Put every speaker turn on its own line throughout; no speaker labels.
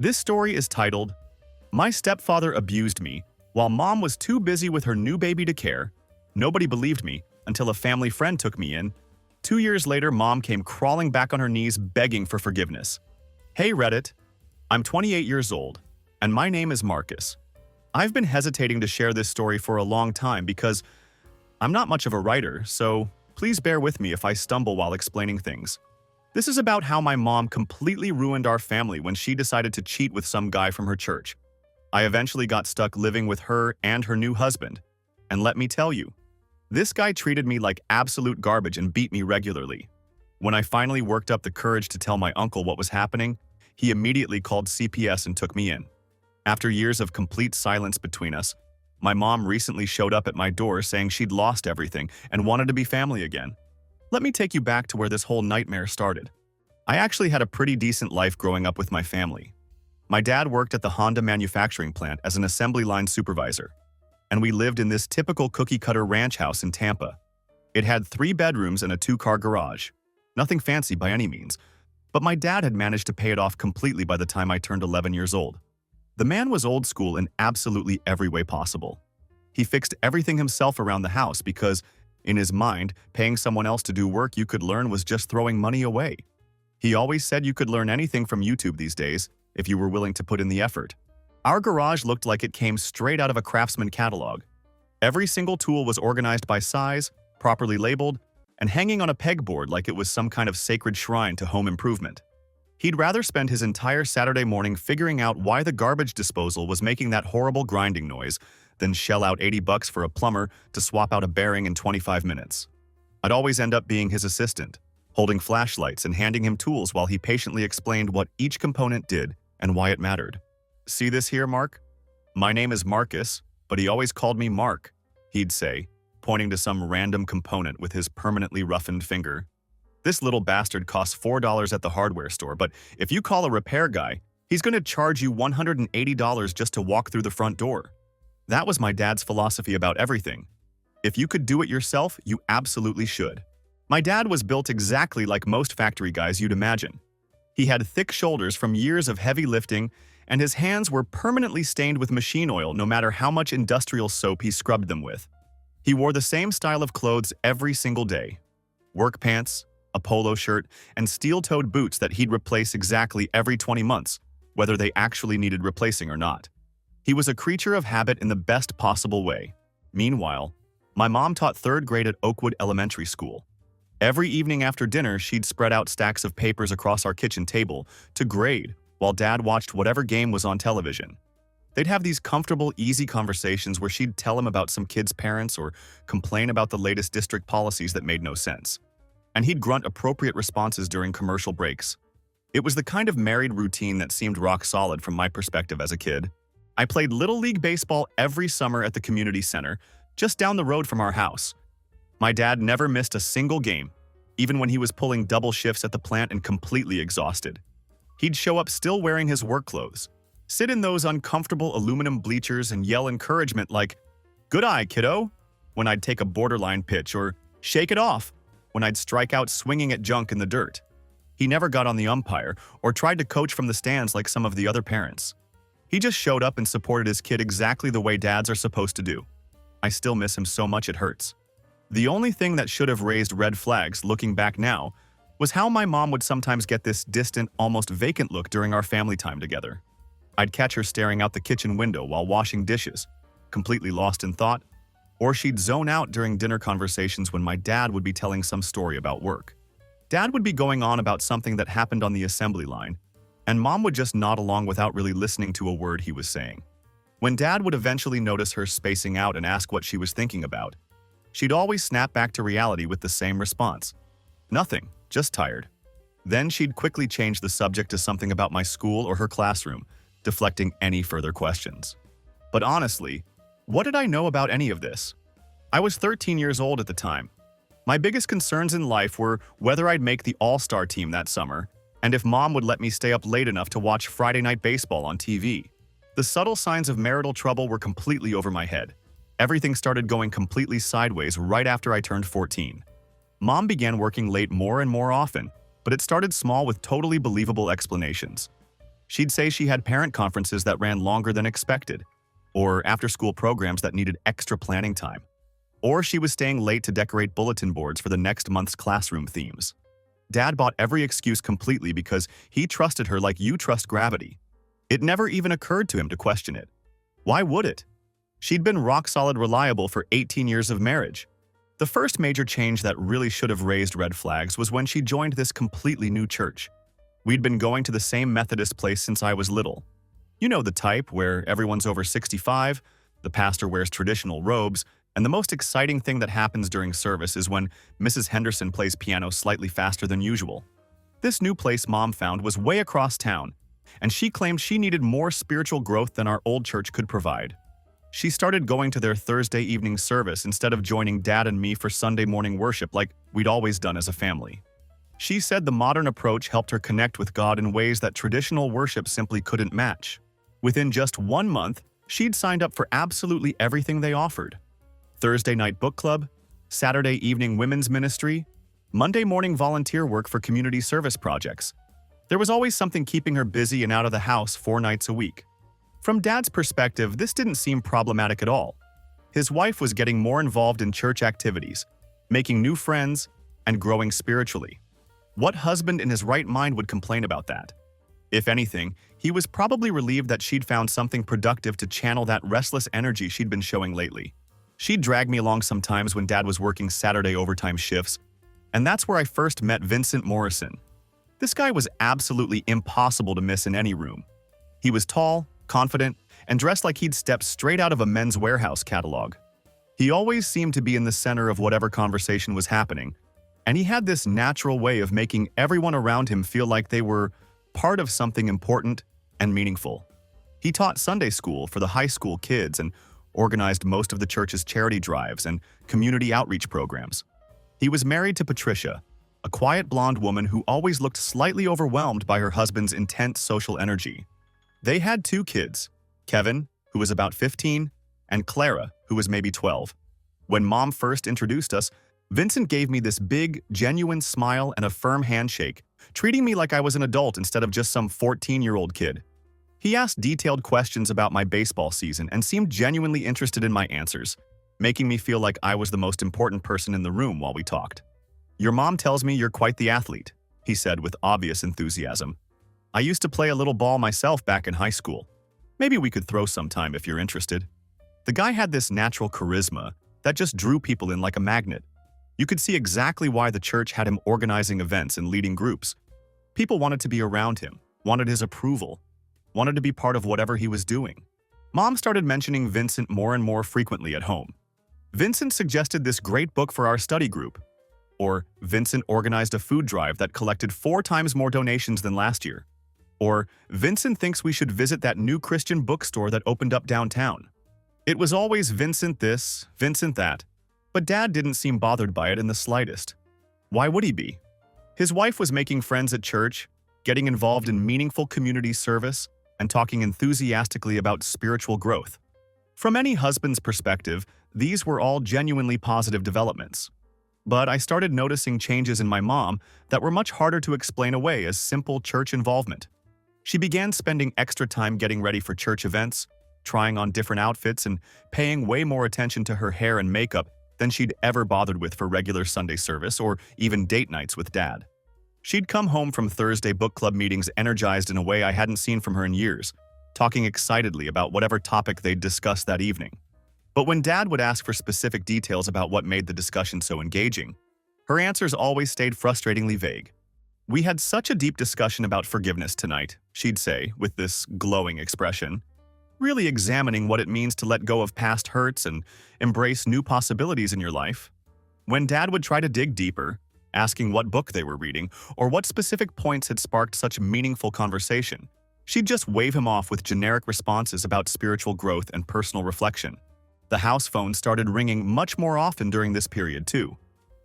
This story is titled, My Stepfather Abused Me While Mom Was Too Busy with Her New Baby to Care. Nobody believed me until a family friend took me in. 2 years later, Mom came crawling back on her knees begging for forgiveness. Hey Reddit, I'm 28 years old, and my name is Marcus. I've been hesitating to share this story for a long time because I'm not much of a writer, so please bear with me if I stumble while explaining things. This is about how my mom completely ruined our family when she decided to cheat with some guy from her church. I eventually got stuck living with her and her new husband. And let me tell you, this guy treated me like absolute garbage and beat me regularly. When I finally worked up the courage to tell my uncle what was happening, he immediately called CPS and took me in. After years of complete silence between us, my mom recently showed up at my door saying she'd lost everything and wanted to be family again. Let me take you back to where this whole nightmare started. I actually had a pretty decent life growing up with my family. My dad worked at the Honda manufacturing plant as an assembly line supervisor, and we lived in this typical cookie-cutter ranch house in Tampa. It had 3 bedrooms and a 2-car garage. Nothing fancy by any means, but my dad had managed to pay it off completely by the time I turned 11 years old. The man was old school in absolutely every way possible. He fixed everything himself around the house because, in his mind, paying someone else to do work you could learn was just throwing money away. He always said you could learn anything from YouTube these days if you were willing to put in the effort. Our garage looked like it came straight out of a craftsman catalog. Every single tool was organized by size, properly labeled, and hanging on a pegboard like it was some kind of sacred shrine to home improvement. He'd rather spend his entire Saturday morning figuring out why the garbage disposal was making that horrible grinding noise than shell out $80 for a plumber to swap out a bearing in 25 minutes. I'd always end up being his assistant, holding flashlights and handing him tools while he patiently explained what each component did and why it mattered. See this here, Mark? My name is Marcus, but he always called me Mark, he'd say, pointing to some random component with his permanently roughened finger. This little bastard costs $4 at the hardware store, but if you call a repair guy, he's going to charge you $180 just to walk through the front door. That was my dad's philosophy about everything. If you could do it yourself, you absolutely should. My dad was built exactly like most factory guys you'd imagine. He had thick shoulders from years of heavy lifting, and his hands were permanently stained with machine oil no matter how much industrial soap he scrubbed them with. He wore the same style of clothes every single day. Work pants, a polo shirt, and steel-toed boots that he'd replace exactly every 20 months, whether they actually needed replacing or not. He was a creature of habit in the best possible way. Meanwhile, my mom taught 3rd grade at Oakwood Elementary School. Every evening after dinner, she'd spread out stacks of papers across our kitchen table to grade while Dad watched whatever game was on television. They'd have these comfortable, easy conversations where she'd tell him about some kid's parents or complain about the latest district policies that made no sense. And he'd grunt appropriate responses during commercial breaks. It was the kind of married routine that seemed rock solid from my perspective as a kid. I played Little League Baseball every summer at the community center, just down the road from our house. My dad never missed a single game, even when he was pulling double shifts at the plant and completely exhausted. He'd show up still wearing his work clothes, sit in those uncomfortable aluminum bleachers and yell encouragement like, "Good eye, kiddo," when I'd take a borderline pitch, or "Shake it off," when I'd strike out swinging at junk in the dirt. He never got on the umpire or tried to coach from the stands like some of the other parents. He just showed up and supported his kid exactly the way dads are supposed to do. I still miss him so much it hurts. The only thing that should have raised red flags, looking back now, was how my mom would sometimes get this distant, almost vacant look during our family time together. I'd catch her staring out the kitchen window while washing dishes, completely lost in thought, or she'd zone out during dinner conversations when my dad would be telling some story about work. Dad would be going on about something that happened on the assembly line, and Mom would just nod along without really listening to a word he was saying. When Dad would eventually notice her spacing out and ask what she was thinking about, she'd always snap back to reality with the same response. Nothing, just tired. Then she'd quickly change the subject to something about my school or her classroom, deflecting any further questions. But honestly, what did I know about any of this? I was 13 years old at the time. My biggest concerns in life were whether I'd make the All-Star team that summer, and if Mom would let me stay up late enough to watch Friday Night Baseball on TV. The subtle signs of marital trouble were completely over my head. Everything started going completely sideways right after I turned 14. Mom began working late more and more often, but it started small with totally believable explanations. She'd say she had parent conferences that ran longer than expected, or after-school programs that needed extra planning time, or she was staying late to decorate bulletin boards for the next month's classroom themes. Dad bought every excuse completely because he trusted her like you trust gravity. It never even occurred to him to question it. Why would it? She'd been rock-solid reliable for 18 years of marriage. The first major change that really should have raised red flags was when she joined this completely new church. We'd been going to the same Methodist place since I was little. You know the type where everyone's over 65, the pastor wears traditional robes, and the most exciting thing that happens during service is when Mrs. Henderson plays piano slightly faster than usual. This new place Mom found was way across town, and she claimed she needed more spiritual growth than our old church could provide. She started going to their Thursday evening service instead of joining Dad and me for Sunday morning worship like we'd always done as a family. She said the modern approach helped her connect with God in ways that traditional worship simply couldn't match. Within just 1 month, she'd signed up for absolutely everything they offered. Thursday night book club, Saturday evening women's ministry, Monday morning volunteer work for community service projects. There was always something keeping her busy and out of the house 4 nights a week. From Dad's perspective, this didn't seem problematic at all. His wife was getting more involved in church activities, making new friends, and growing spiritually. What husband in his right mind would complain about that? If anything, he was probably relieved that she'd found something productive to channel that restless energy she'd been showing lately. She'd drag me along sometimes when Dad was working Saturday overtime shifts, and that's where I first met Vincent Morrison. This guy was absolutely impossible to miss in any room. He was tall, confident, and dressed like he'd stepped straight out of a Men's Warehouse catalog. He always seemed to be in the center of whatever conversation was happening, and he had this natural way of making everyone around him feel like they were part of something important and meaningful. He taught Sunday school for the high school kids and organized most of the church's charity drives and community outreach programs. He was married to Patricia, a quiet blonde woman who always looked slightly overwhelmed by her husband's intense social energy. They had 2 kids, Kevin, who was about 15, and Clara, who was maybe 12. When Mom first introduced us, Vincent gave me this big, genuine smile and a firm handshake, treating me like I was an adult instead of just some 14-year-old kid. He asked detailed questions about my baseball season and seemed genuinely interested in my answers, making me feel like I was the most important person in the room while we talked. "Your mom tells me you're quite the athlete," he said with obvious enthusiasm. "I used to play a little ball myself back in high school. Maybe we could throw sometime if you're interested." The guy had this natural charisma that just drew people in like a magnet. You could see exactly why the church had him organizing events and leading groups. People wanted to be around him, wanted his approval, wanted to be part of whatever he was doing. Mom started mentioning Vincent more and more frequently at home. Vincent suggested this great book for our study group. Or Vincent organized a food drive that collected 4 times more donations than last year. Or Vincent thinks we should visit that new Christian bookstore that opened up downtown. It was always Vincent this, Vincent that. But Dad didn't seem bothered by it in the slightest. Why would he be? His wife was making friends at church, getting involved in meaningful community service, and talking enthusiastically about spiritual growth. From any husband's perspective, these were all genuinely positive developments. But I started noticing changes in my mom that were much harder to explain away as simple church involvement. She began spending extra time getting ready for church events, trying on different outfits, and paying way more attention to her hair and makeup than she'd ever bothered with for regular Sunday service or even date nights with Dad. She'd come home from Thursday book club meetings energized in a way I hadn't seen from her in years, talking excitedly about whatever topic they'd discuss that evening. But when Dad would ask for specific details about what made the discussion so engaging, her answers always stayed frustratingly vague. "We had such a deep discussion about forgiveness tonight," she'd say with this glowing expression, really examining what it means to let go of past hurts and embrace new possibilities in your life. When Dad would try to dig deeper, asking what book they were reading or what specific points had sparked such meaningful conversation, she'd just wave him off with generic responses about spiritual growth and personal reflection. The house phone started ringing much more often during this period, too.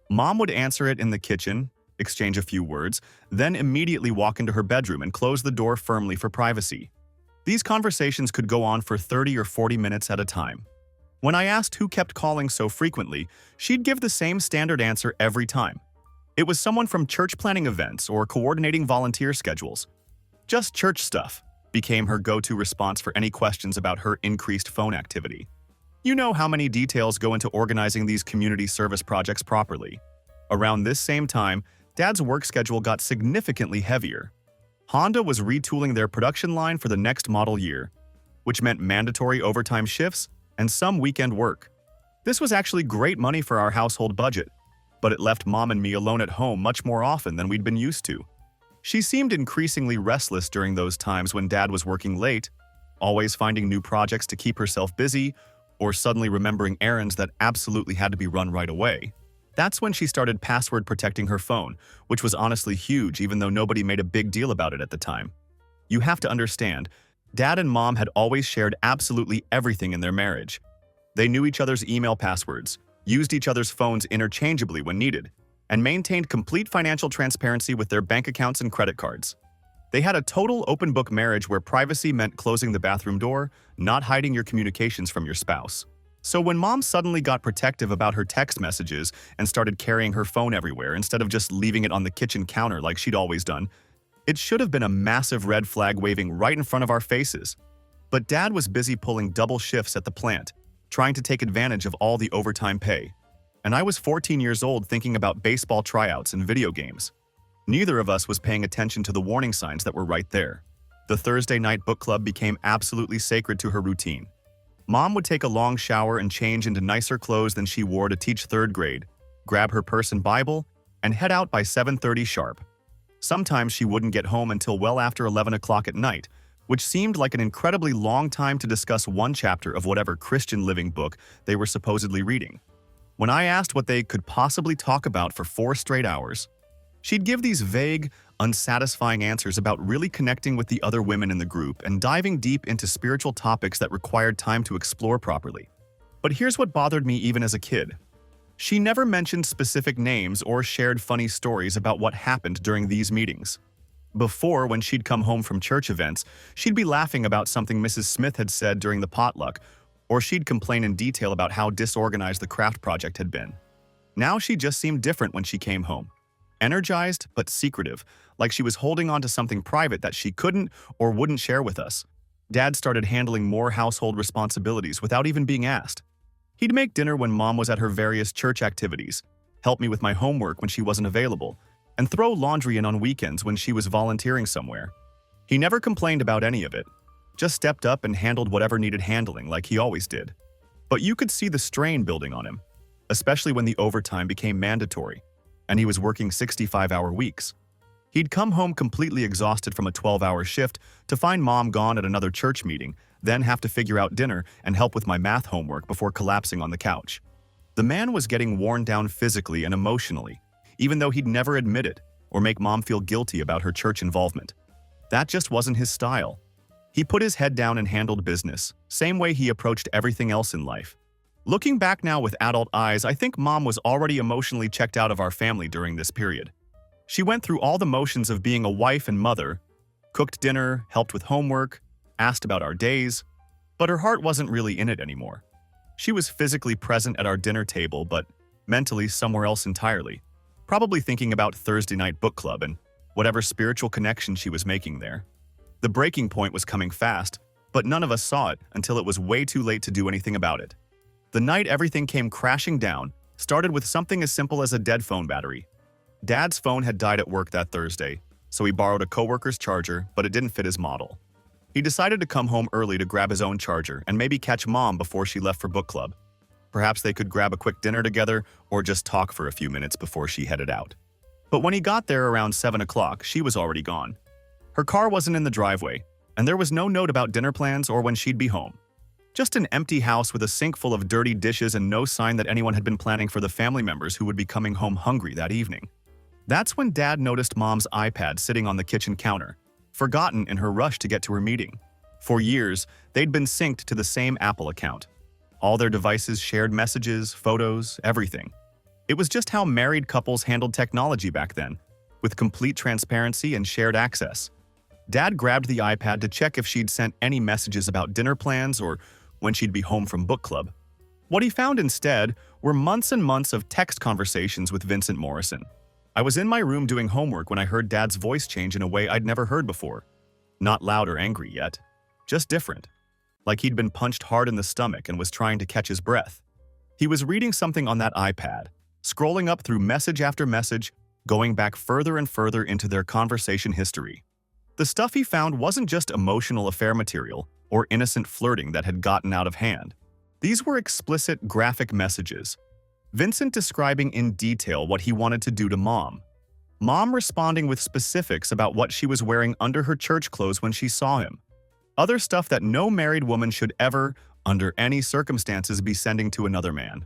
Mom would answer it in the kitchen, exchange a few words, then immediately walk into her bedroom and close the door firmly for privacy. These conversations could go on for 30 or 40 minutes at a time. When I asked who kept calling so frequently, she'd give the same standard answer every time. It was someone from church planning events or coordinating volunteer schedules. Just church stuff. became her go-to response for any questions about her increased phone activity. You know how many details go into organizing these community service projects properly. Around this same time, Dad's work schedule got significantly heavier. Honda was retooling their production line for the next model year, which meant mandatory overtime shifts and some weekend work. This was actually great money for our household budget, but it left Mom and me alone at home much more often than we'd been used to. She seemed increasingly restless during those times when Dad was working late, always finding new projects to keep herself busy, or suddenly remembering errands that absolutely had to be run right away. That's when she started password protecting her phone, which was honestly huge even though nobody made a big deal about it at the time. You have to understand, Dad and Mom had always shared absolutely everything in their marriage. They knew each other's email passwords, used each other's phones interchangeably when needed, and maintained complete financial transparency with their bank accounts and credit cards. They had a total open book marriage where privacy meant closing the bathroom door, not hiding your communications from your spouse. So when Mom suddenly got protective about her text messages and started carrying her phone everywhere instead of just leaving it on the kitchen counter like she'd always done, it should have been a massive red flag waving right in front of our faces. But Dad was busy pulling double shifts at the plant, trying to take advantage of all the overtime pay. And I was 14 years old thinking about baseball tryouts and video games. Neither of us was paying attention to the warning signs that were right there. The Thursday night book club became absolutely sacred to her routine. Mom would take a long shower and change into nicer clothes than she wore to teach third grade, grab her purse and Bible, and head out by 7:30 sharp. Sometimes she wouldn't get home until well after 11 o'clock at night, which seemed like an incredibly long time to discuss one chapter of whatever Christian living book they were supposedly reading. When I asked what they could possibly talk about for 4 straight hours, she'd give these vague, unsatisfying answers about really connecting with the other women in the group and diving deep into spiritual topics that required time to explore properly. But here's what bothered me even as a kid. She never mentioned specific names or shared funny stories about what happened during these meetings. Before, when she'd come home from church events, she'd be laughing about something Mrs. Smith had said during the potluck, or she'd complain in detail about how disorganized the craft project had been. Now she just seemed different when she came home. Energized but secretive, like she was holding on to something private that she couldn't or wouldn't share with us. Dad started handling more household responsibilities without even being asked. He'd make dinner when Mom was at her various church activities, help me with my homework when she wasn't available, and throw laundry in on weekends when she was volunteering somewhere. He never complained about any of it, just stepped up and handled whatever needed handling like he always did. But you could see the strain building on him, especially when the overtime became mandatory, and he was working 65-hour weeks. He'd come home completely exhausted from a 12-hour shift to find Mom gone at another church meeting, then have to figure out dinner and help with my math homework before collapsing on the couch. The man was getting worn down physically and emotionally, even though he'd never admit it or make Mom feel guilty about her church involvement. That just wasn't his style. He put his head down and handled business, same way he approached everything else in life. Looking back now with adult eyes, I think Mom was already emotionally checked out of our family during this period. She went through all the motions of being a wife and mother, cooked dinner, helped with homework, asked about our days, but her heart wasn't really in it anymore. She was physically present at our dinner table, but mentally somewhere else entirely, probably thinking about Thursday night book club and whatever spiritual connection she was making there. The breaking point was coming fast, but none of us saw it until it was way too late to do anything about it. The night everything came crashing down started with something as simple as a dead phone battery. Dad's phone had died at work that Thursday, so he borrowed a coworker's charger, but it didn't fit his model. He decided to come home early to grab his own charger and maybe catch Mom before she left for book club. Perhaps they could grab a quick dinner together or just talk for a few minutes before she headed out. But when he got there around 7 o'clock, she was already gone. Her car wasn't in the driveway, and there was no note about dinner plans or when she'd be home. Just an empty house with a sink full of dirty dishes and no sign that anyone had been planning for the family members who would be coming home hungry that evening. That's when Dad noticed Mom's iPad sitting on the kitchen counter, forgotten in her rush to get to her meeting. For years, they'd been synced to the same Apple account. All their devices shared messages, photos, everything. It was just how married couples handled technology back then, with complete transparency and shared access. Dad grabbed the iPad to check if she'd sent any messages about dinner plans or when she'd be home from book club. What he found instead were months and months of text conversations with Vincent Morrison. I was in my room doing homework when I heard Dad's voice change in a way I'd never heard before. Not loud or angry yet, just different. Like he'd been punched hard in the stomach and was trying to catch his breath. He was reading something on that iPad, scrolling up through message after message, going back further and further into their conversation history. The stuff he found wasn't just emotional affair material or innocent flirting that had gotten out of hand. These were explicit, graphic messages. Vincent describing in detail what he wanted to do to Mom. Mom responding with specifics about what she was wearing under her church clothes when she saw him. Other stuff that no married woman should ever, under any circumstances, be sending to another man.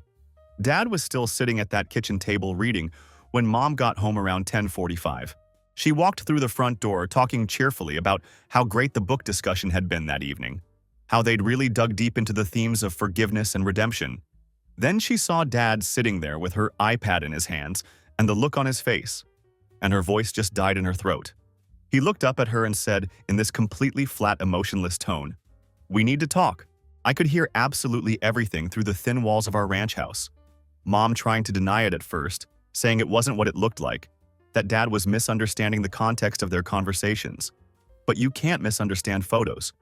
Dad was still sitting at that kitchen table reading when Mom got home around 10:45. She walked through the front door talking cheerfully about how great the book discussion had been that evening, how they'd really dug deep into the themes of forgiveness and redemption. Then she saw Dad sitting there with her iPad in his hands and the look on his face, and her voice just died in her throat. He looked up at her and said, in this completely flat, emotionless tone, "We need to talk." I could hear absolutely everything through the thin walls of our ranch house. Mom trying to deny it at first, saying it wasn't what it looked like, that Dad was misunderstanding the context of their conversations. But you can't misunderstand photos.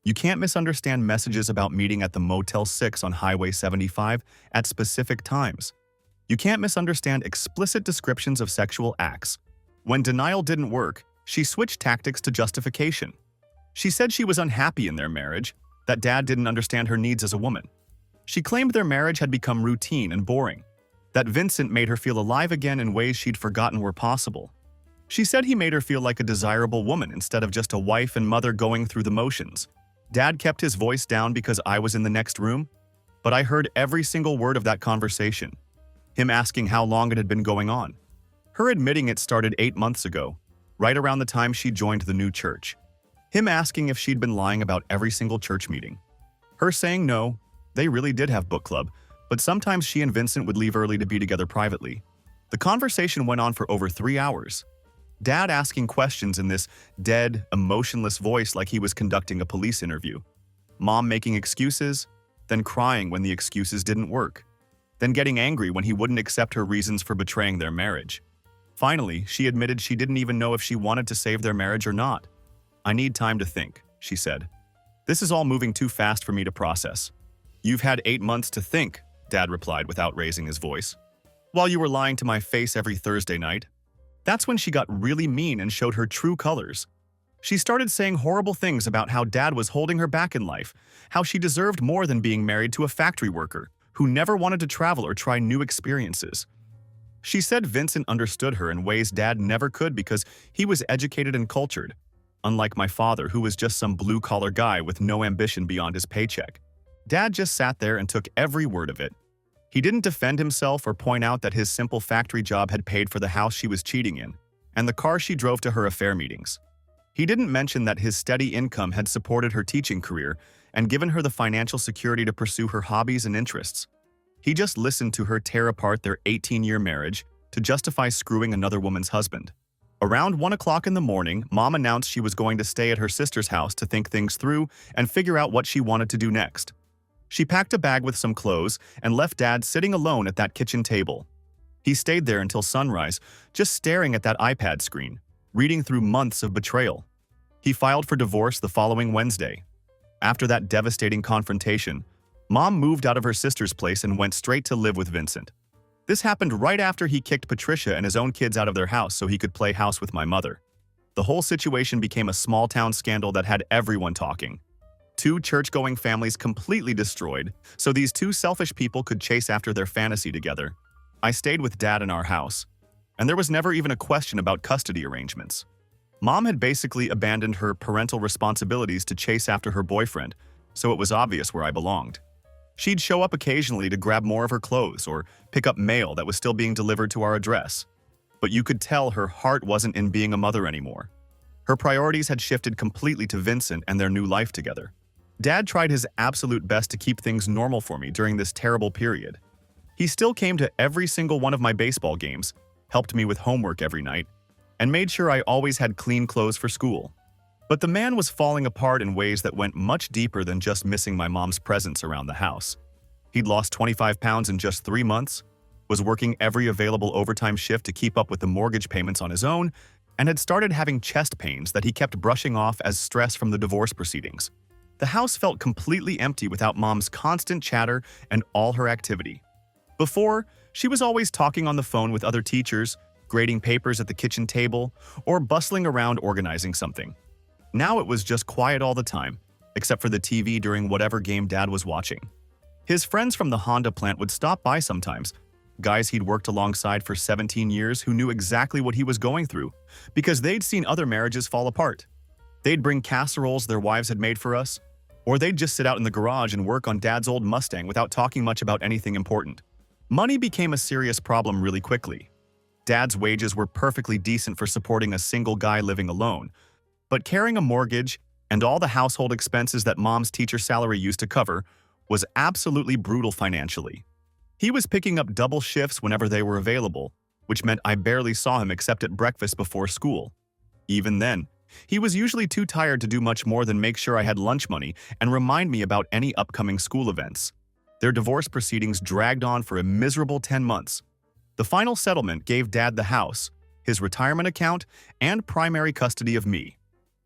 You can't misunderstand messages about meeting at the Motel 6 on Highway 75 at specific times. You can't misunderstand explicit descriptions of sexual acts. When denial didn't work, she switched tactics to justification. She said she was unhappy in their marriage, that Dad didn't understand her needs as a woman. She claimed their marriage had become routine and boring, that Vincent made her feel alive again in ways she'd forgotten were possible. She said he made her feel like a desirable woman instead of just a wife and mother going through the motions. Dad kept his voice down because I was in the next room, but I heard every single word of that conversation. Him asking how long it had been going on. Her admitting it started 8 months ago, right around the time she joined the new church. Him asking if she'd been lying about every single church meeting. Her saying no, they really did have book club, but sometimes she and Vincent would leave early to be together privately. The conversation went on for over 3 hours. Dad asking questions in this dead, emotionless voice like he was conducting a police interview. Mom making excuses, then crying when the excuses didn't work. Then getting angry when he wouldn't accept her reasons for betraying their marriage. Finally, she admitted she didn't even know if she wanted to save their marriage or not. "I need time to think," she said. "This is all moving too fast for me to process." "You've had 8 months to think," Dad replied without raising his voice. "While you were lying to my face every Thursday night." That's when she got really mean and showed her true colors. She started saying horrible things about how Dad was holding her back in life, how she deserved more than being married to a factory worker who never wanted to travel or try new experiences. She said Vincent understood her in ways Dad never could because he was educated and cultured, unlike my father who was just some blue-collar guy with no ambition beyond his paycheck. Dad just sat there and took every word of it. He didn't defend himself or point out that his simple factory job had paid for the house she was cheating in and the car she drove to her affair meetings. He didn't mention that his steady income had supported her teaching career and given her the financial security to pursue her hobbies and interests. He just listened to her tear apart their 18-year marriage to justify screwing another woman's husband. Around 1 o'clock in the morning, Mom announced she was going to stay at her sister's house to think things through and figure out what she wanted to do next. She packed a bag with some clothes and left Dad sitting alone at that kitchen table. He stayed there until sunrise, just staring at that iPad screen, reading through months of betrayal. He filed for divorce the following Wednesday. After that devastating confrontation, Mom moved out of her sister's place and went straight to live with Vincent. This happened right after he kicked Patricia and his own kids out of their house so he could play house with my mother. The whole situation became a small-town scandal that had everyone talking. 2 church-going families completely destroyed, so these 2 selfish people could chase after their fantasy together. I stayed with Dad in our house, and there was never even a question about custody arrangements. Mom had basically abandoned her parental responsibilities to chase after her boyfriend, so it was obvious where I belonged. She'd show up occasionally to grab more of her clothes or pick up mail that was still being delivered to our address. But you could tell her heart wasn't in being a mother anymore. Her priorities had shifted completely to Vincent and their new life together. Dad tried his absolute best to keep things normal for me during this terrible period. He still came to every single one of my baseball games, helped me with homework every night, and made sure I always had clean clothes for school. But the man was falling apart in ways that went much deeper than just missing my mom's presence around the house. He'd lost 25 pounds in just 3 months, was working every available overtime shift to keep up with the mortgage payments on his own, and had started having chest pains that he kept brushing off as stress from the divorce proceedings. The house felt completely empty without Mom's constant chatter and all her activity. Before, she was always talking on the phone with other teachers, grading papers at the kitchen table, or bustling around organizing something. Now it was just quiet all the time, except for the TV during whatever game Dad was watching. His friends from the Honda plant would stop by sometimes, guys he'd worked alongside for 17 years who knew exactly what he was going through, because they'd seen other marriages fall apart. They'd bring casseroles their wives had made for us, or they'd just sit out in the garage and work on Dad's old Mustang without talking much about anything important. Money became a serious problem really quickly. Dad's wages were perfectly decent for supporting a single guy living alone, but carrying a mortgage and all the household expenses that Mom's teacher salary used to cover was absolutely brutal financially. He was picking up double shifts whenever they were available, which meant I barely saw him except at breakfast before school. Even then, he was usually too tired to do much more than make sure I had lunch money and remind me about any upcoming school events. Their divorce proceedings dragged on for a miserable 10 months. The final settlement gave Dad the house, his retirement account, and primary custody of me.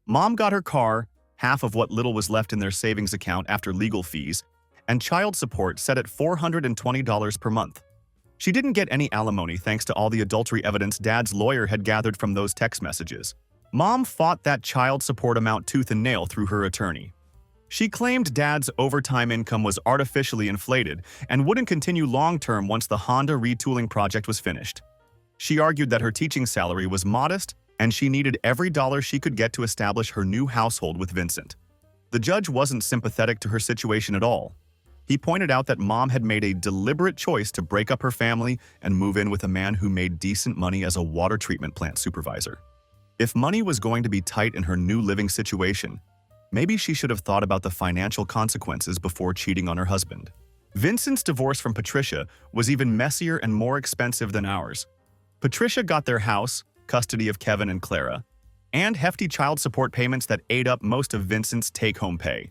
Mom got her car, half of what little was left in their savings account after legal fees, and child support set at $420 per month. She didn't get any alimony thanks to all the adultery evidence Dad's lawyer had gathered from those text messages. Mom fought that child support amount tooth and nail through her attorney. She claimed Dad's overtime income was artificially inflated and wouldn't continue long-term once the Honda retooling project was finished. She argued that her teaching salary was modest and she needed every dollar she could get to establish her new household with Vincent. The judge wasn't sympathetic to her situation at all. He pointed out that Mom had made a deliberate choice to break up her family and move in with a man who made decent money as a water treatment plant supervisor. If money was going to be tight in her new living situation, maybe she should have thought about the financial consequences before cheating on her husband. Vincent's divorce from Patricia was even messier and more expensive than ours. Patricia got their house, custody of Kevin and Clara, and hefty child support payments that ate up most of Vincent's take-home pay.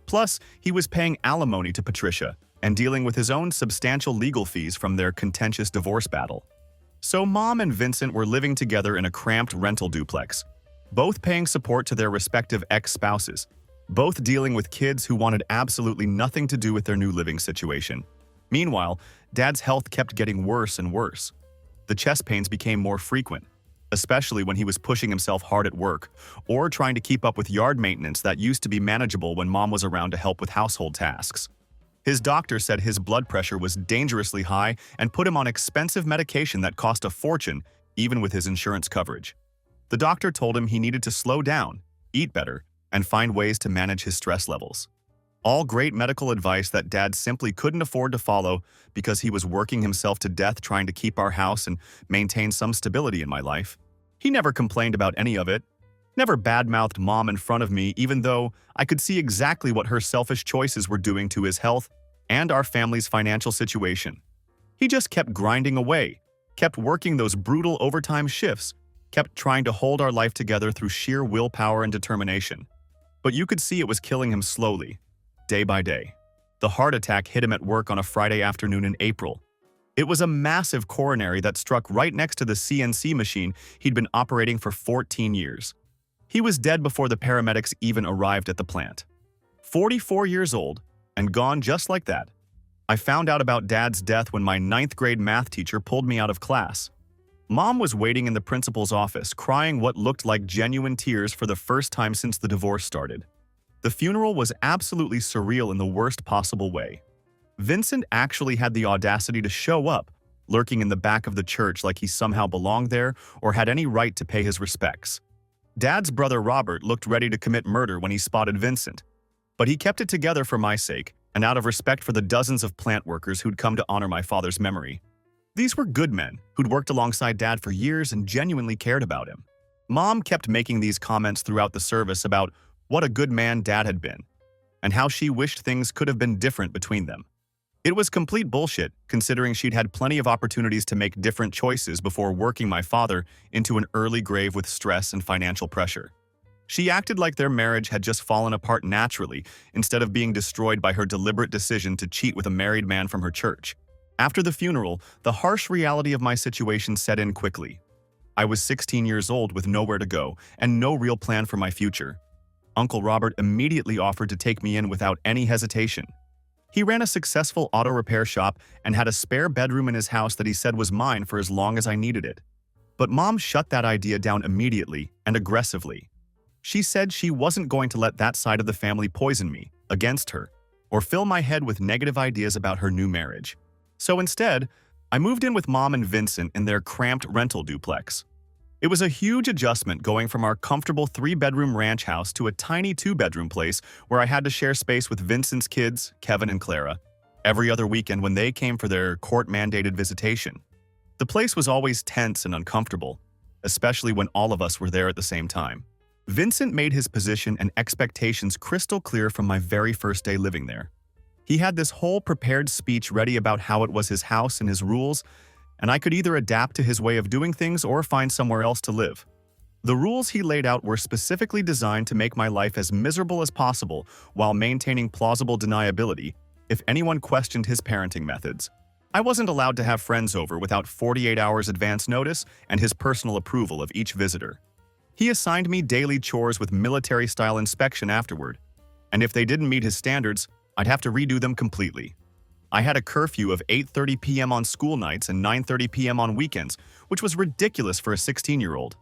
Plus, he was paying alimony to Patricia and dealing with his own substantial legal fees from their contentious divorce battle. So Mom and Vincent were living together in a cramped rental duplex, both paying support to their respective ex-spouses, both dealing with kids who wanted absolutely nothing to do with their new living situation. Meanwhile, Dad's health kept getting worse and worse. The chest pains became more frequent, especially when he was pushing himself hard at work or trying to keep up with yard maintenance that used to be manageable when Mom was around to help with household tasks. His doctor said his blood pressure was dangerously high and put him on expensive medication that cost a fortune, even with his insurance coverage. The doctor told him he needed to slow down, eat better, and find ways to manage his stress levels. All great medical advice that Dad simply couldn't afford to follow because he was working himself to death trying to keep our house and maintain some stability in my life. He never complained about any of it, never badmouthed Mom in front of me, even though I could see exactly what her selfish choices were doing to his health and our family's financial situation. He just kept grinding away, kept working those brutal overtime shifts, kept trying to hold our life together through sheer willpower and determination. But you could see it was killing him slowly, day by day. The heart attack hit him at work on a Friday afternoon in April. It was a massive coronary that struck right next to the CNC machine he'd been operating for 14 years. He was dead before the paramedics even arrived at the plant. 44 years old, and gone just like that. I found out about Dad's death when my 9th grade math teacher pulled me out of class. Mom was waiting in the principal's office, crying what looked like genuine tears for the first time since the divorce started. The funeral was absolutely surreal in the worst possible way. Vincent actually had the audacity to show up, lurking in the back of the church like he somehow belonged there or had any right to pay his respects. Dad's brother Robert looked ready to commit murder when he spotted Vincent, but he kept it together for my sake and out of respect for the dozens of plant workers who'd come to honor my father's memory. These were good men who'd worked alongside Dad for years and genuinely cared about him. Mom kept making these comments throughout the service about what a good man Dad had been and how she wished things could have been different between them. It was complete bullshit, considering she'd had plenty of opportunities to make different choices before working my father into an early grave with stress and financial pressure. She acted like their marriage had just fallen apart naturally instead of being destroyed by her deliberate decision to cheat with a married man from her church. After the funeral, the harsh reality of my situation set in quickly. I was 16 years old with nowhere to go and no real plan for my future. Uncle Robert immediately offered to take me in without any hesitation. He ran a successful auto repair shop and had a spare bedroom in his house that he said was mine for as long as I needed it. But Mom shut that idea down immediately and aggressively. She said she wasn't going to let that side of the family poison me, against her, or fill my head with negative ideas about her new marriage. So instead, I moved in with Mom and Vincent in their cramped rental duplex. It was a huge adjustment going from our comfortable 3-bedroom ranch house to a tiny 2-bedroom place where I had to share space with Vincent's kids, Kevin and Clara, every other weekend when they came for their court-mandated visitation. The place was always tense and uncomfortable, especially when all of us were there at the same time. Vincent made his position and expectations crystal clear from my very first day living there. He had this whole prepared speech ready about how it was his house and his rules, and I could either adapt to his way of doing things or find somewhere else to live. The rules he laid out were specifically designed to make my life as miserable as possible while maintaining plausible deniability if anyone questioned his parenting methods. I wasn't allowed to have friends over without 48 hours advance notice and his personal approval of each visitor. He assigned me daily chores with military-style inspection afterward, and if they didn't meet his standards, I'd have to redo them completely. I had a curfew of 8:30 p.m. on school nights and 9:30 p.m. on weekends, which was ridiculous for a 16-year-old.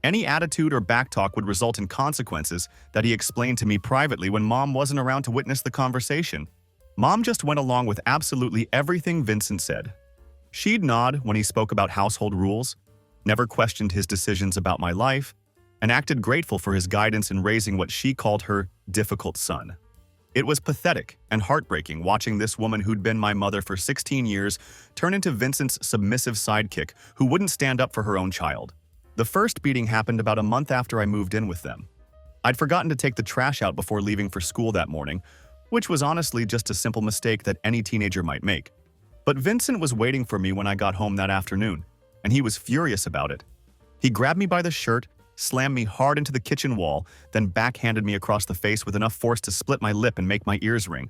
Any attitude or backtalk would result in consequences that he explained to me privately when Mom wasn't around to witness the conversation. Mom just went along with absolutely everything Vincent said. She'd nod when he spoke about household rules, never questioned his decisions about my life, and acted grateful for his guidance in raising what she called her difficult son. It was pathetic and heartbreaking watching this woman who'd been my mother for 16 years turn into Vincent's submissive sidekick who wouldn't stand up for her own child. The first beating happened about a month after I moved in with them. I'd forgotten to take the trash out before leaving for school that morning, which was honestly just a simple mistake that any teenager might make. But Vincent was waiting for me when I got home that afternoon, and he was furious about it. He grabbed me by the shirt, slammed me hard into the kitchen wall, then backhanded me across the face with enough force to split my lip and make my ears ring.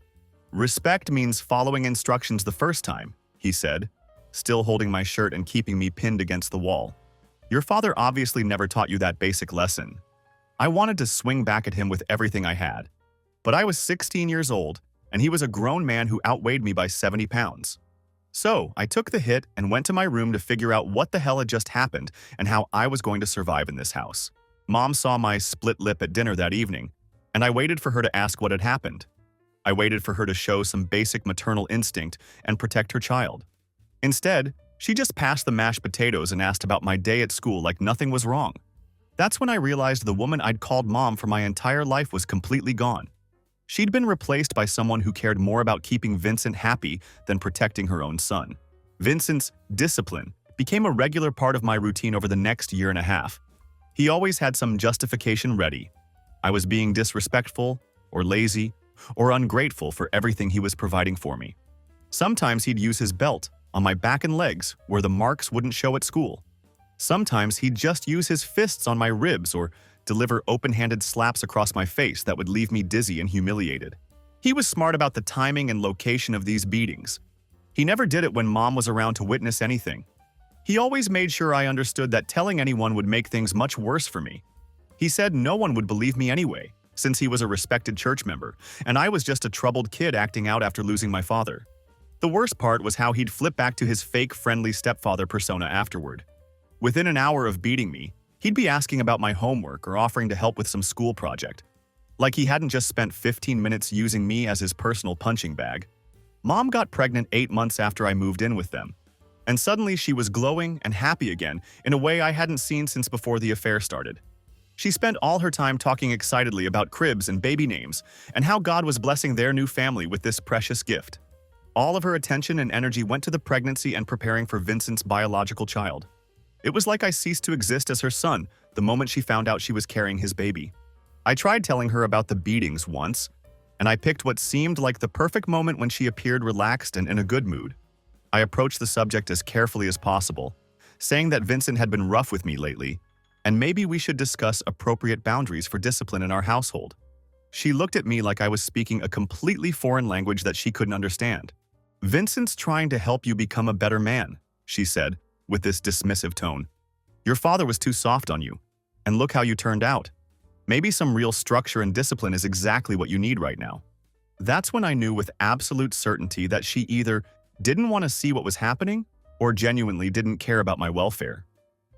"Respect means following instructions the first time," he said, still holding my shirt and keeping me pinned against the wall. "Your father obviously never taught you that basic lesson." I wanted to swing back at him with everything I had. But I was 16 years old, and he was a grown man who outweighed me by 70 pounds. So, I took the hit and went to my room to figure out what the hell had just happened and how I was going to survive in this house. Mom saw my split lip at dinner that evening, and I waited for her to ask what had happened. I waited for her to show some basic maternal instinct and protect her child. Instead, she just passed the mashed potatoes and asked about my day at school like nothing was wrong. That's when I realized the woman I'd called Mom for my entire life was completely gone. She'd been replaced by someone who cared more about keeping Vincent happy than protecting her own son. Vincent's discipline became a regular part of my routine over the next year and a half. He always had some justification ready. I was being disrespectful, or lazy, or ungrateful for everything he was providing for me. Sometimes he'd use his belt on my back and legs where the marks wouldn't show at school. Sometimes he'd just use his fists on my ribs or deliver open-handed slaps across my face that would leave me dizzy and humiliated. He was smart about the timing and location of these beatings. He never did it when Mom was around to witness anything. He always made sure I understood that telling anyone would make things much worse for me. He said no one would believe me anyway, since he was a respected church member, and I was just a troubled kid acting out after losing my father. The worst part was how he'd flip back to his fake friendly stepfather persona afterward. Within an hour of beating me, he'd be asking about my homework or offering to help with some school project. Like he hadn't just spent 15 minutes using me as his personal punching bag. Mom got pregnant 8 months after I moved in with them. And suddenly she was glowing and happy again in a way I hadn't seen since before the affair started. She spent all her time talking excitedly about cribs and baby names and how God was blessing their new family with this precious gift. All of her attention and energy went to the pregnancy and preparing for Vincent's biological child. It was like I ceased to exist as her son the moment she found out she was carrying his baby. I tried telling her about the beatings once, and I picked what seemed like the perfect moment when she appeared relaxed and in a good mood. I approached the subject as carefully as possible, saying that Vincent had been rough with me lately, and maybe we should discuss appropriate boundaries for discipline in our household. She looked at me like I was speaking a completely foreign language that she couldn't understand. "Vincent's trying to help you become a better man," she said, with this dismissive tone. Your father was too soft on you. And look how you turned out. Maybe some real structure and discipline is exactly what you need right now." That's when I knew with absolute certainty that she either didn't want to see what was happening or genuinely didn't care about my welfare.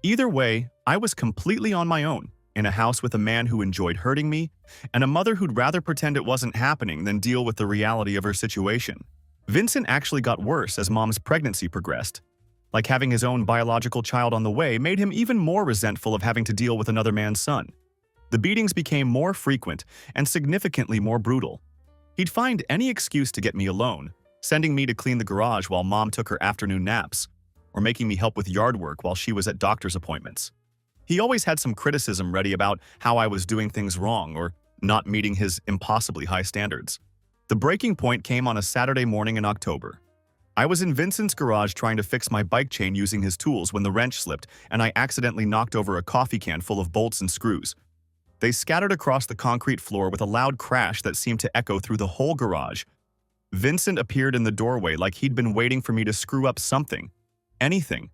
Either way, I was completely on my own, in a house with a man who enjoyed hurting me, and a mother who'd rather pretend it wasn't happening than deal with the reality of her situation. Vincent actually got worse as Mom's pregnancy progressed. Like having his own biological child on the way made him even more resentful of having to deal with another man's son. The beatings became more frequent and significantly more brutal. He'd find any excuse to get me alone, sending me to clean the garage while Mom took her afternoon naps, or making me help with yard work while she was at doctor's appointments. He always had some criticism ready about how I was doing things wrong or not meeting his impossibly high standards. The breaking point came on a Saturday morning in October. I was in Vincent's garage trying to fix my bike chain using his tools when the wrench slipped and I accidentally knocked over a coffee can full of bolts and screws. They scattered across the concrete floor with a loud crash that seemed to echo through the whole garage. Vincent appeared in the doorway like he'd been waiting for me to screw up something, anything,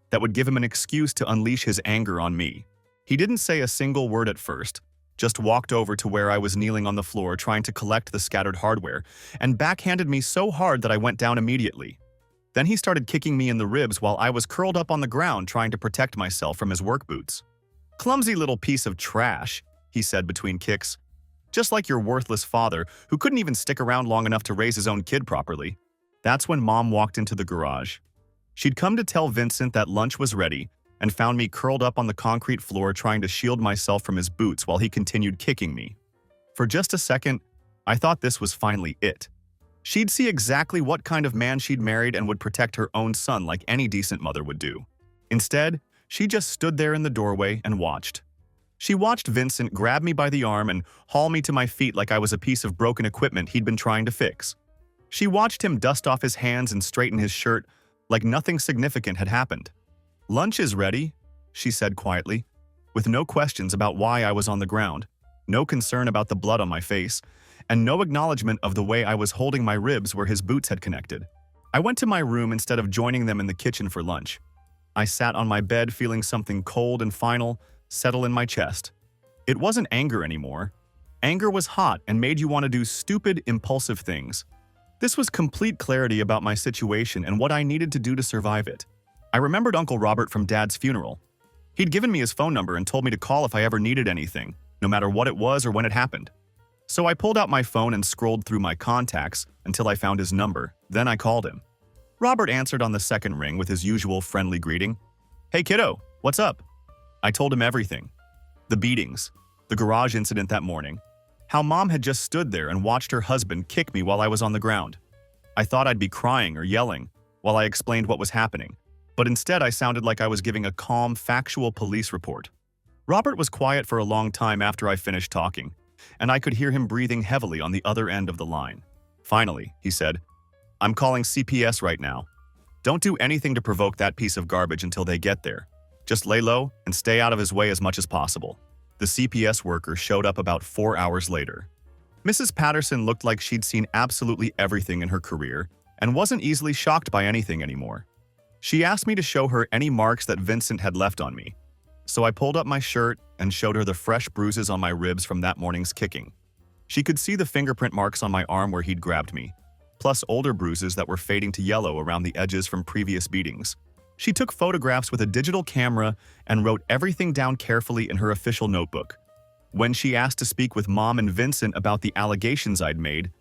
that would give him an excuse to unleash his anger on me. He didn't say a single word at first, just walked over to where I was kneeling on the floor trying to collect the scattered hardware, and backhanded me so hard that I went down immediately. Then he started kicking me in the ribs while I was curled up on the ground trying to protect myself from his work boots. "Clumsy little piece of trash," he said between kicks. "Just like your worthless father, who couldn't even stick around long enough to raise his own kid properly." That's when Mom walked into the garage. She'd come to tell Vincent that lunch was ready and found me curled up on the concrete floor trying to shield myself from his boots while he continued kicking me. For just a second, I thought this was finally it. She'd see exactly what kind of man she'd married and would protect her own son like any decent mother would do. Instead, she just stood there in the doorway and watched. She watched Vincent grab me by the arm and haul me to my feet like I was a piece of broken equipment he'd been trying to fix. She watched him dust off his hands and straighten his shirt like nothing significant had happened. "Lunch is ready," she said quietly, with no questions about why I was on the ground, no concern about the blood on my face, and no acknowledgement of the way I was holding my ribs where his boots had connected. I went to my room instead of joining them in the kitchen for lunch. I sat on my bed feeling something cold and final settle in my chest. It wasn't anger anymore. Anger was hot and made you want to do stupid, impulsive things. This was complete clarity about my situation and what I needed to do to survive it. I remembered Uncle Robert from Dad's funeral. He'd given me his phone number and told me to call if I ever needed anything, no matter what it was or when it happened. So I pulled out my phone and scrolled through my contacts until I found his number. Then I called him. Robert answered on the second ring with his usual friendly greeting. "Hey kiddo, what's up?" I told him everything. The beatings, the garage incident that morning, how Mom had just stood there and watched her husband kick me while I was on the ground. I thought I'd be crying or yelling while I explained what was happening, but instead I sounded like I was giving a calm, factual police report. Robert was quiet for a long time after I finished talking, and I could hear him breathing heavily on the other end of the line. Finally, he said, "I'm calling CPS right now. Don't do anything to provoke that piece of garbage until they get there. Just lay low and stay out of his way as much as possible." The CPS worker showed up about 4 hours later. Mrs. Patterson looked like she'd seen absolutely everything in her career and wasn't easily shocked by anything anymore. She asked me to show her any marks that Vincent had left on me. So I pulled up my shirt and showed her the fresh bruises on my ribs from that morning's kicking. She could see the fingerprint marks on my arm where he'd grabbed me, plus older bruises that were fading to yellow around the edges from previous beatings. She took photographs with a digital camera and wrote everything down carefully in her official notebook. When she asked to speak with Mom and Vincent about the allegations I'd made,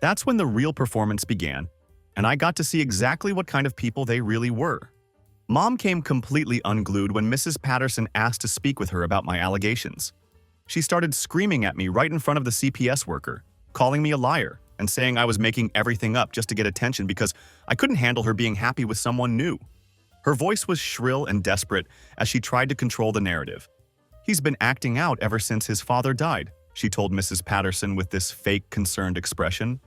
that's when the real performance began, and I got to see exactly what kind of people they really were. Mom came completely unglued when Mrs. Patterson asked to speak with her about my allegations. She started screaming at me right in front of the CPS worker, calling me a liar and saying I was making everything up just to get attention because I couldn't handle her being happy with someone new. Her voice was shrill and desperate as she tried to control the narrative. "He's been acting out ever since his father died," she told Mrs. Patterson with this fake, concerned expression.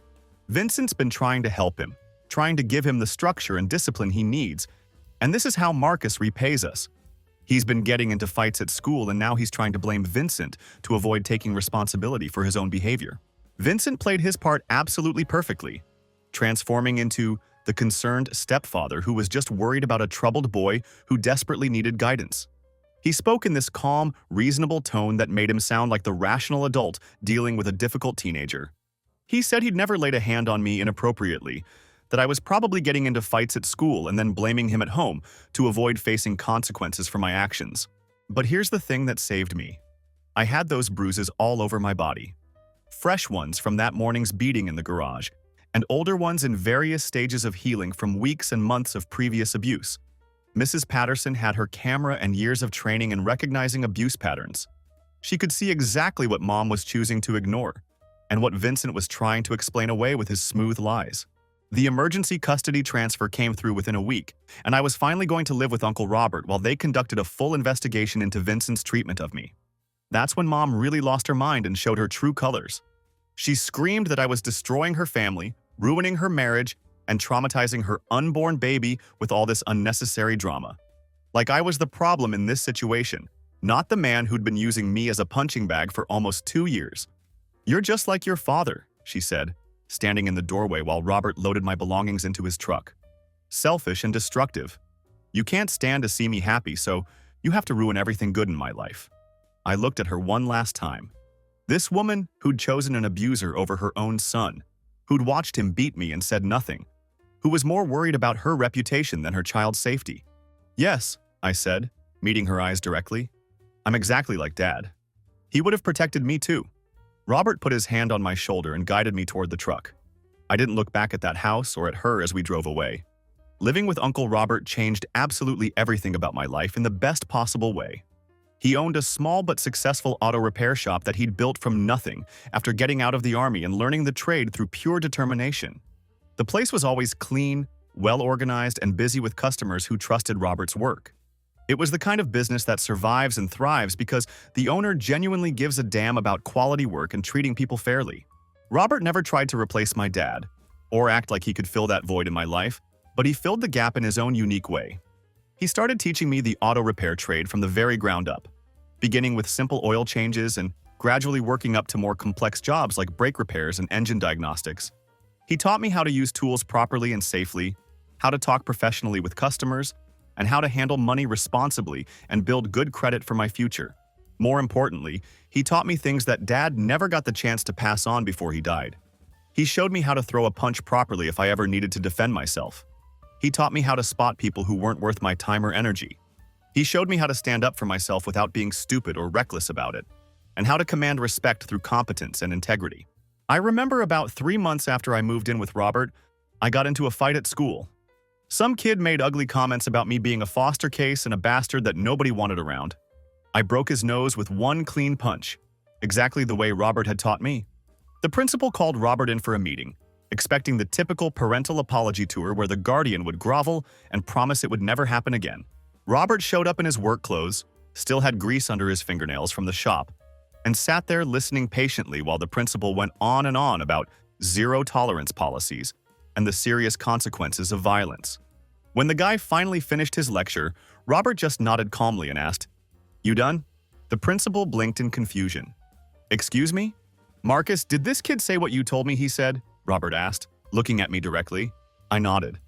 "Vincent's been trying to help him, trying to give him the structure and discipline he needs, and this is how Marcus repays us. He's been getting into fights at school and now he's trying to blame Vincent to avoid taking responsibility for his own behavior. Vincent played his part absolutely perfectly, transforming into the concerned stepfather who was just worried about a troubled boy who desperately needed guidance. He spoke in this calm, reasonable tone that made him sound like the rational adult dealing with a difficult teenager. He said he'd never laid a hand on me inappropriately, that I was probably getting into fights at school and then blaming him at home to avoid facing consequences for my actions. But here's the thing that saved me. I had those bruises all over my body. Fresh ones from that morning's beating in the garage, and older ones in various stages of healing from weeks and months of previous abuse. Mrs. Patterson had her camera and years of training in recognizing abuse patterns. She could see exactly what Mom was choosing to ignore, and what Vincent was trying to explain away with his smooth lies. The emergency custody transfer came through within a week, and I was finally going to live with Uncle Robert while they conducted a full investigation into Vincent's treatment of me. That's when Mom really lost her mind and showed her true colors. She screamed that I was destroying her family, ruining her marriage, and traumatizing her unborn baby with all this unnecessary drama. Like I was the problem in this situation, not the man who'd been using me as a punching bag for almost 2 years. "You're just like your father," she said, standing in the doorway while Robert loaded my belongings into his truck. "Selfish and destructive. You can't stand to see me happy, so you have to ruin everything good in my life." I looked at her one last time. This woman who'd chosen an abuser over her own son, who'd watched him beat me and said nothing, who was more worried about her reputation than her child's safety. "Yes," I said, meeting her eyes directly. "I'm exactly like Dad. He would have protected me too." Robert put his hand on my shoulder and guided me toward the truck. I didn't look back at that house or at her as we drove away. Living with Uncle Robert changed absolutely everything about my life in the best possible way. He owned a small but successful auto repair shop that he'd built from nothing after getting out of the army and learning the trade through pure determination. The place was always clean, well-organized, and busy with customers who trusted Robert's work. It was the kind of business that survives and thrives because the owner genuinely gives a damn about quality work and treating people fairly. Robert never tried to replace my dad, or act like he could fill that void in my life, but he filled the gap in his own unique way. He started teaching me the auto repair trade from the very ground up, beginning with simple oil changes and gradually working up to more complex jobs like brake repairs and engine diagnostics. He taught me how to use tools properly and safely, how to talk professionally with customers, and how to handle money responsibly and build good credit for my future. More importantly, he taught me things that Dad never got the chance to pass on before he died. He showed me how to throw a punch properly if I ever needed to defend myself. He taught me how to spot people who weren't worth my time or energy. He showed me how to stand up for myself without being stupid or reckless about it, and how to command respect through competence and integrity. I remember about 3 months after I moved in with Robert, I got into a fight at school. Some kid made ugly comments about me being a foster case and a bastard that nobody wanted around. I broke his nose with one clean punch, exactly the way Robert had taught me. The principal called Robert in for a meeting, expecting the typical parental apology tour where the guardian would grovel and promise it would never happen again. Robert showed up in his work clothes, still had grease under his fingernails from the shop, and sat there listening patiently while the principal went on and on about zero-tolerance policies and the serious consequences of violence. When the guy finally finished his lecture, Robert just nodded calmly and asked, "You done?" The principal blinked in confusion. "Excuse me? Marcus, did this kid say what you told me he said?" Robert asked, looking at me directly. I nodded.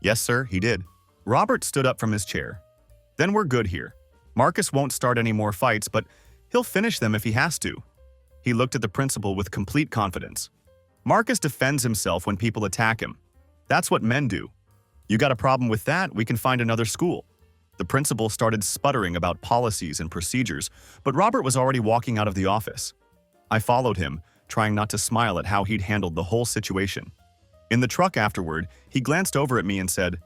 "Yes, sir, he did." Robert stood up from his chair. "Then we're good here. Marcus won't start any more fights, but he'll finish them if he has to." He looked at the principal with complete confidence. "Marcus defends himself when people attack him. That's what men do. You got a problem with that, we can find another school." The principal started sputtering about policies and procedures, but Robert was already walking out of the office. I followed him, trying not to smile at how he'd handled the whole situation. In the truck afterward, he glanced over at me and said,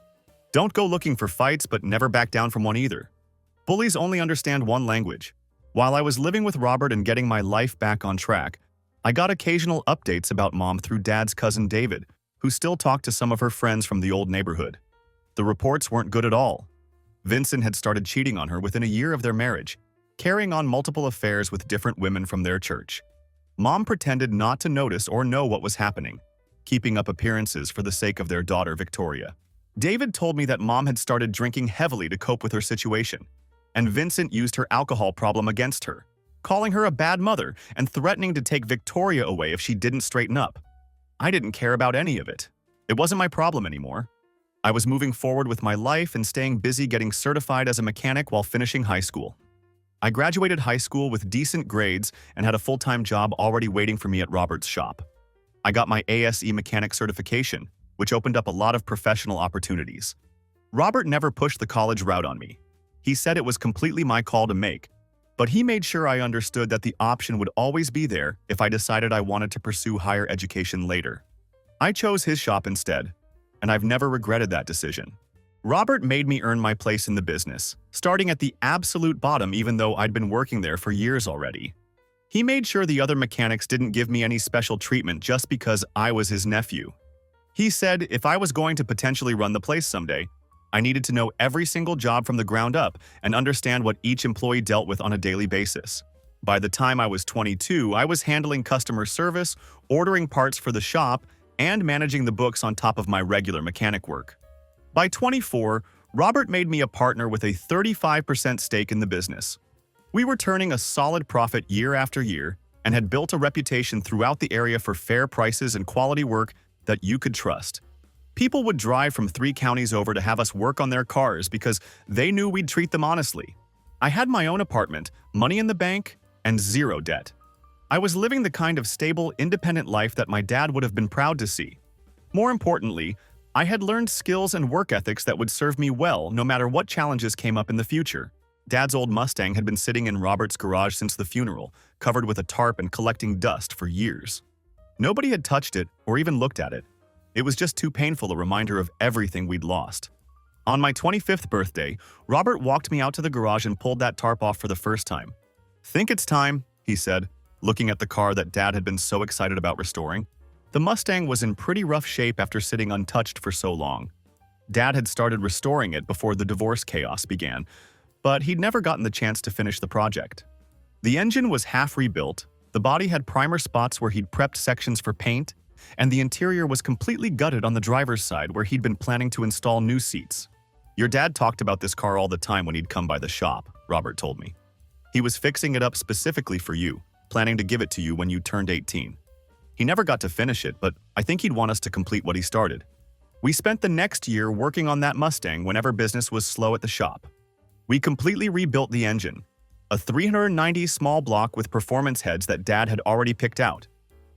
"Don't go looking for fights, but never back down from one either. Bullies only understand one language." While I was living with Robert and getting my life back on track, I got occasional updates about Mom through Dad's cousin David, who still talked to some of her friends from the old neighborhood. The reports weren't good at all. Vincent had started cheating on her within a year of their marriage, carrying on multiple affairs with different women from their church. Mom pretended not to notice or know what was happening, keeping up appearances for the sake of their daughter Victoria. David told me that Mom had started drinking heavily to cope with her situation, and Vincent used her alcohol problem against her, calling her a bad mother and threatening to take Victoria away if she didn't straighten up. I didn't care about any of it. It wasn't my problem anymore. I was moving forward with my life and staying busy getting certified as a mechanic while finishing high school. I graduated high school with decent grades and had a full-time job already waiting for me at Robert's shop. I got my ASE mechanic certification, which opened up a lot of professional opportunities. Robert never pushed the college route on me. He said it was completely my call to make, but he made sure I understood that the option would always be there if I decided I wanted to pursue higher education later. I chose his shop instead, and I've never regretted that decision. Robert made me earn my place in the business, starting at the absolute bottom even though I'd been working there for years already. He made sure the other mechanics didn't give me any special treatment just because I was his nephew. He said if I was going to potentially run the place someday, I needed to know every single job from the ground up and understand what each employee dealt with on a daily basis. By the time I was 22, I was handling customer service, ordering parts for the shop, and managing the books on top of my regular mechanic work. By 24, Robert made me a partner with a 35% stake in the business. We were turning a solid profit year after year and had built a reputation throughout the area for fair prices and quality work that you could trust. People would drive from 3 counties over to have us work on their cars because they knew we'd treat them honestly. I had my own apartment, money in the bank, and zero debt. I was living the kind of stable, independent life that my dad would have been proud to see. More importantly, I had learned skills and work ethics that would serve me well no matter what challenges came up in the future. Dad's old Mustang had been sitting in Robert's garage since the funeral, covered with a tarp and collecting dust for years. Nobody had touched it or even looked at it. It was just too painful a reminder of everything we'd lost. On my 25th birthday, Robert walked me out to the garage and pulled that tarp off for the first time. "Think it's time," he said, looking at the car that Dad had been so excited about restoring. The Mustang was in pretty rough shape after sitting untouched for so long. Dad had started restoring it before the divorce chaos began, but he'd never gotten the chance to finish the project. The engine was half rebuilt, the body had primer spots where he'd prepped sections for paint, and the interior was completely gutted on the driver's side where he'd been planning to install new seats. "Your dad talked about this car all the time when he'd come by the shop," Robert told me. "He was fixing it up specifically for you, planning to give it to you when you turned 18. He never got to finish it, but I think he'd want us to complete what he started." We spent the next year working on that Mustang whenever business was slow at the shop. We completely rebuilt the engine, a 390 small block with performance heads that Dad had already picked out.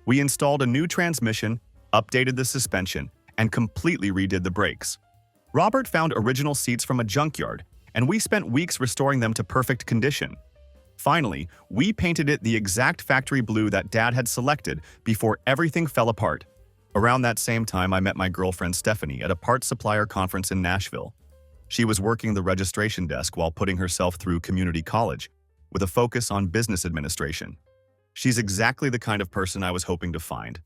We installed a new transmission, updated the suspension, and completely redid the brakes. Robert found original seats from a junkyard, and we spent weeks restoring them to perfect condition. Finally, we painted it the exact factory blue that Dad had selected before everything fell apart. Around that same time, I met my girlfriend Stephanie at a parts supplier conference in Nashville. She was working the registration desk while putting herself through community college, with a focus on business administration. She's exactly the kind of person I was hoping to find.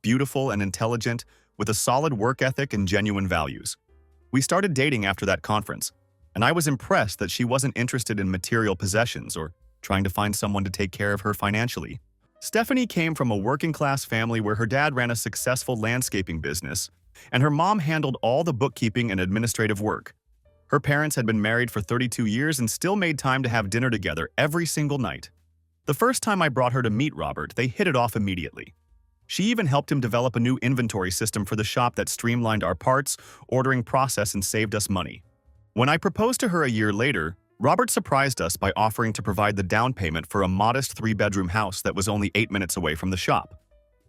Beautiful and intelligent, with a solid work ethic and genuine values. We started dating after that conference, and I was impressed that she wasn't interested in material possessions or trying to find someone to take care of her financially. Stephanie came from a working-class family where her dad ran a successful landscaping business, and her mom handled all the bookkeeping and administrative work. Her parents had been married for 32 years and still made time to have dinner together every single night. The first time I brought her to meet Robert, they hit it off immediately. She even helped him develop a new inventory system for the shop that streamlined our parts, ordering process and saved us money. When I proposed to her a year later, Robert surprised us by offering to provide the down payment for a modest 3-bedroom house that was only 8 minutes away from the shop.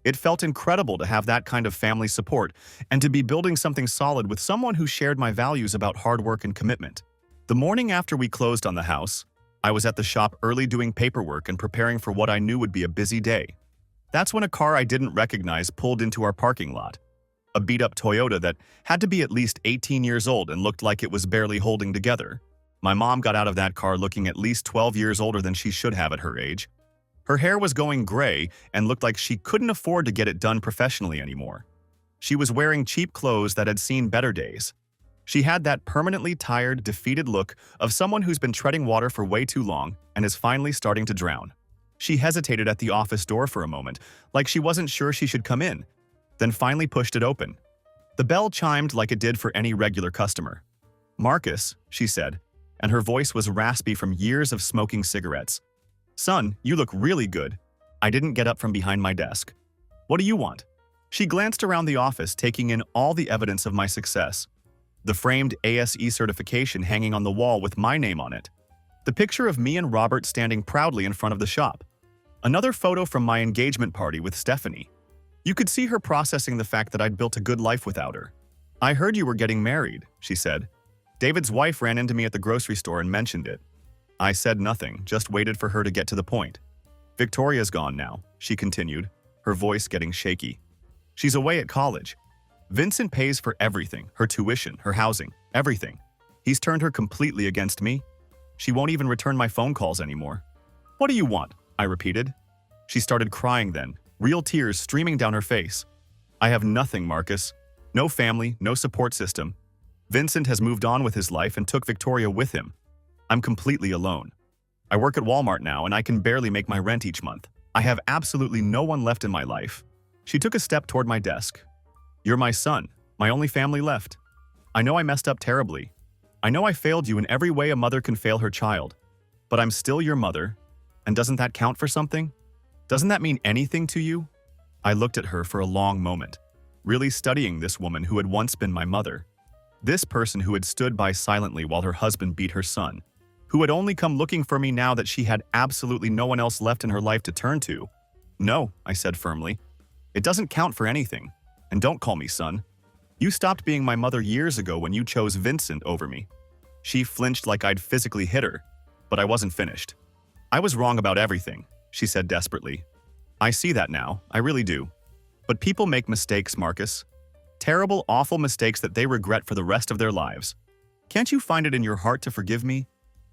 It felt incredible to have that kind of family support and to be building something solid with someone who shared my values about hard work and commitment. The morning after we closed on the house, I was at the shop early doing paperwork and preparing for what I knew would be a busy day. That's when a car I didn't recognize pulled into our parking lot. A beat-up Toyota that had to be at least 18 years old and looked like it was barely holding together. My mom got out of that car looking at least 12 years older than she should have at her age. Her hair was going gray and looked like she couldn't afford to get it done professionally anymore. She was wearing cheap clothes that had seen better days. She had that permanently tired, defeated look of someone who's been treading water for way too long and is finally starting to drown. She hesitated at the office door for a moment, like she wasn't sure she should come in, then finally pushed it open. The bell chimed like it did for any regular customer. "Marcus," she said, and her voice was raspy from years of smoking cigarettes. "Son, you look really good." I didn't get up from behind my desk. "What do you want?" She glanced around the office, taking in all the evidence of my success. The framed ASE certification hanging on the wall with my name on it. The picture of me and Robert standing proudly in front of the shop. Another photo from my engagement party with Stephanie. You could see her processing the fact that I'd built a good life without her. "I heard you were getting married," she said. "David's wife ran into me at the grocery store and mentioned it." I said nothing, just waited for her to get to the point. "Victoria's gone now," she continued, her voice getting shaky. "She's away at college. Vincent pays for everything, her tuition, her housing, everything. He's turned her completely against me. She won't even return my phone calls anymore." "What do you want?" I repeated. She started crying then, real tears streaming down her face. "I have nothing, Marcus. No family, no support system. Vincent has moved on with his life and took Victoria with him. I'm completely alone. I work at Walmart now and I can barely make my rent each month. I have absolutely no one left in my life." She took a step toward my desk. "You're my son, my only family left. I know I messed up terribly. I know I failed you in every way a mother can fail her child. But I'm still your mother, and doesn't that count for something? Doesn't that mean anything to you?" I looked at her for a long moment, really studying this woman who had once been my mother. This person who had stood by silently while her husband beat her son, who had only come looking for me now that she had absolutely no one else left in her life to turn to. "No," I said firmly. "It doesn't count for anything. And don't call me son. You stopped being my mother years ago when you chose Vincent over me." She flinched like I'd physically hit her, but I wasn't finished. "I was wrong about everything," she said desperately. "I see that now, I really do. But people make mistakes, Marcus. Terrible, awful mistakes that they regret for the rest of their lives. Can't you find it in your heart to forgive me?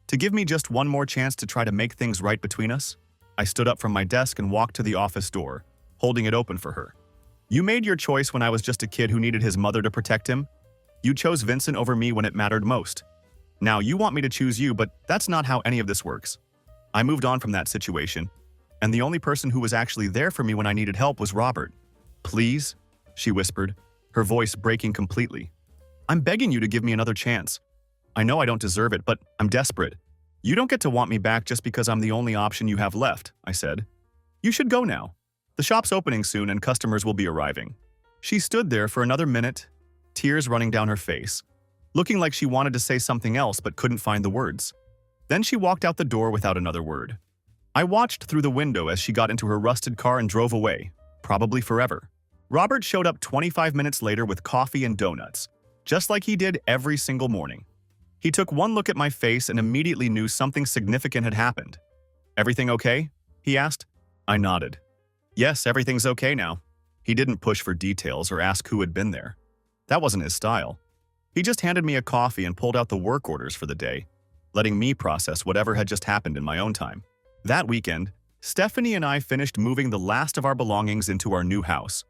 To give me just one more chance to try to make things right between us?" I stood up from my desk and walked to the office door, holding it open for her. "You made your choice when I was just a kid who needed his mother to protect him. You chose Vincent over me when it mattered most. Now you want me to choose you, but that's not how any of this works. I moved on from that situation, and the only person who was actually there for me when I needed help was Robert. Please," she whispered, her voice breaking completely. "I'm begging you to give me another chance. I know I don't deserve it, but I'm desperate. You don't get to want me back just because I'm the only option you have left," I said. "You should go now. The shop's opening soon and customers will be arriving." She stood there for another minute, tears running down her face, looking like she wanted to say something else but couldn't find the words. Then she walked out the door without another word. I watched through the window as she got into her rusted car and drove away, probably forever. Robert showed up 25 minutes later with coffee and donuts, just like he did every single morning. He took one look at my face and immediately knew something significant had happened. "Everything okay?" he asked. I nodded. "Yes, everything's okay now." He didn't push for details or ask who had been there. That wasn't his style. He just handed me a coffee and pulled out the work orders for the day, letting me process whatever had just happened in my own time. That weekend, Stephanie and I finished moving the last of our belongings into our new house.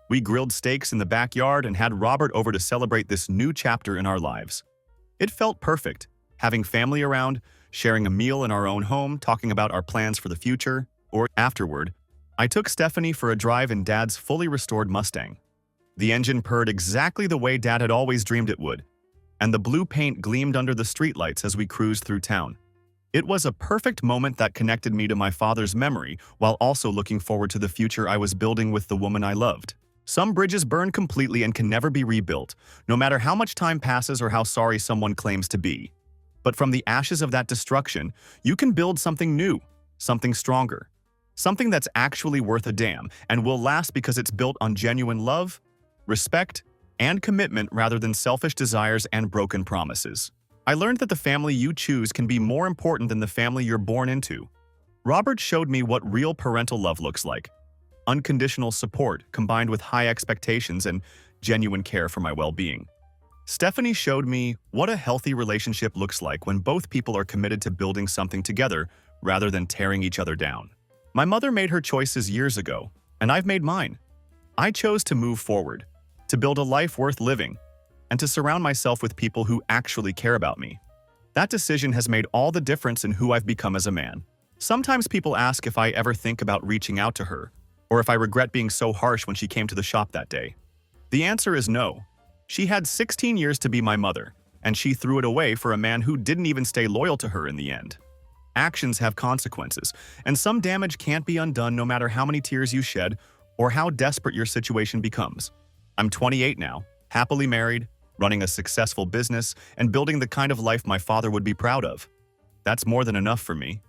We grilled steaks in the backyard and had Robert over to celebrate this new chapter in our lives. It felt perfect, having family around, sharing a meal in our own home, talking about our plans for the future, or afterward, I took Stephanie for a drive in Dad's fully restored Mustang. The engine purred exactly the way Dad had always dreamed it would, and the blue paint gleamed under the streetlights as we cruised through town. It was a perfect moment that connected me to my father's memory while also looking forward to the future I was building with the woman I loved. Some bridges burn completely and can never be rebuilt, no matter how much time passes or how sorry someone claims to be. But from the ashes of that destruction, you can build something new, something stronger, something that's actually worth a damn and will last because it's built on genuine love, respect, and commitment rather than selfish desires and broken promises. I learned that the family you choose can be more important than the family you're born into. Robert showed me what real parental love looks like. Unconditional support combined with high expectations and genuine care for my well-being. Stephanie showed me what a healthy relationship looks like when both people are committed to building something together rather than tearing each other down. My mother made her choices years ago, and I've made mine. I chose to move forward, to build a life worth living, and to surround myself with people who actually care about me. That decision has made all the difference in who I've become as a man. Sometimes people ask if I ever think about reaching out to her, or if I regret being so harsh when she came to the shop that day. The answer is no. She had 16 years to be my mother, and she threw it away for a man who didn't even stay loyal to her in the end. Actions have consequences, and some damage can't be undone no matter how many tears you shed or how desperate your situation becomes. I'm 28 now, happily married, running a successful business, and building the kind of life my father would be proud of. That's more than enough for me.